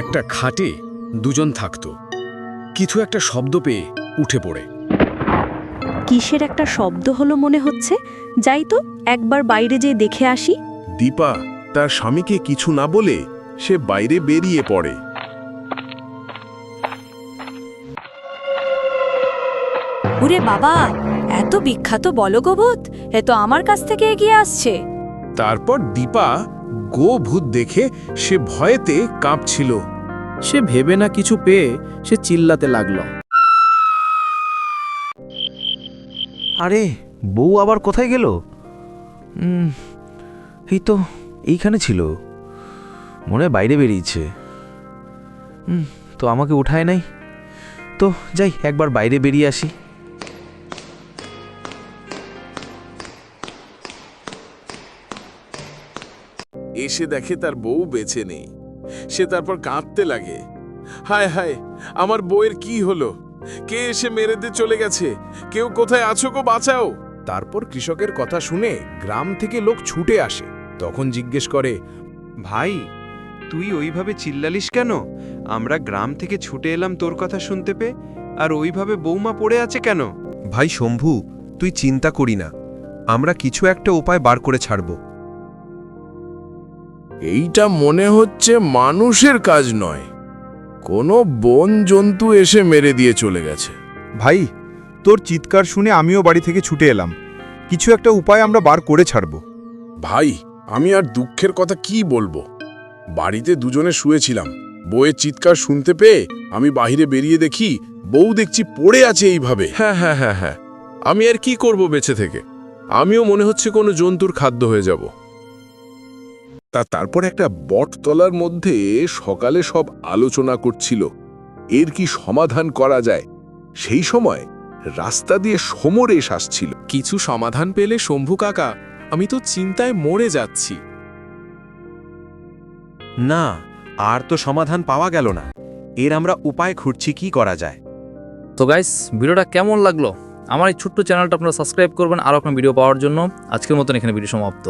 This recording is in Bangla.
একটা খাটে দুজন থাকতো। কিছু একটা শব্দ পেয়ে উঠে পড়ে। কিসের একটা শব্দ হলো মনে হচ্ছে, যাই তো একবার বাইরে যেয়ে দেখে আসি। দীপা তার স্বামীকে কিছু না বলে সে বাইরে বেরিয়ে পড়ে। ওরে বাবা, এত বিখ্যাত বলগভূত এ তো আমার কাছ থেকে এগিয়ে আসছে। তারপর দীপা গো ভূত দেখে সে ভয়েতে কাঁপছিল। সে ভেবে না কিছু পেয়ে সে চিল্লাতে লাগলো। আরে বউ আবার কোথায় গেল? এই তো এইখানে ছিল, মনে হয় বাইরে বেরিয়েছে। তো আমাকে উঠায় নাই, তো যাই একবার বাইরে বেরিয়ে আসি। এসে দেখে তার বউ বেঁচে নেই। সে তারপর কাঁদতে লাগে, হায় হায়, আমার বউয়ের কি হলো? কে এসে মেরে দিয়ে চলে গেছে? কেউ কোথায় আছো গো, বাঁচাও! তারপর কৃষকের কথা শুনে গ্রাম থেকে লোক ছুটে আসে। তখন জিজ্ঞেস করে, ভাই, তুই ওইভাবে চিল্লালিস কেন? আমরা গ্রাম থেকে ছুটে এলাম তোর কথা শুনতে পেয়ে, আর ওইভাবে বৌমা পড়ে আছে কেন? ভাই শম্ভু, তুই চিন্তা করি না, আমরা কিছু একটা উপায় বার করে ছাড়ব। এইটা মনে হচ্ছে মানুষের কাজ নয়, কোনো বন জন্তু এসে মেরে দিয়ে চলে গেছে। ভাই, তোর চিৎকার শুনে আমিও বাড়ি থেকে ছুটে এলাম। কিছু একটা উপায় আমরা বার করে ছাড়ব। ভাই, আমি আর দুঃখের কথা কি বলবো। বাড়িতে দুজনে শুয়েছিলাম, বউয়ের চিৎকার শুনতে পেয়ে আমি বাইরে বেরিয়ে দেখি বউ দেখছি পড়ে আছে এইভাবে। হ্যাঁ হ্যাঁ হ্যাঁ হ্যাঁ, আমি আর কি করব বেঁচে থেকে? আমিও মনে হচ্ছে কোনো জন্তুর খাদ্য হয়ে যাব। তারপর একটা বটতলার মধ্যে সকালে সব আলোচনা করছিল এর কি সমাধান করা যায়। সেই সময় রাস্তা দিয়ে সমরেশ আসছিল। কিছু সমাধান পেলে শম্ভু কাকা, আমি তো চিন্তায় মরে যাচ্ছি। না, আর তো সমাধান পাওয়া গেল না। এর আমরা উপায় খুঁজছি কি করা যায়। তো গাইস, ভিডিওটা কেমন লাগলো? আমার এই ছোট্ট চ্যানেলটা আপনারা সাবস্ক্রাইব করবেন আরও আপনার ভিডিও পাওয়ার জন্য। আজকের মতন এখানে ভিডিও সমাপ্ত।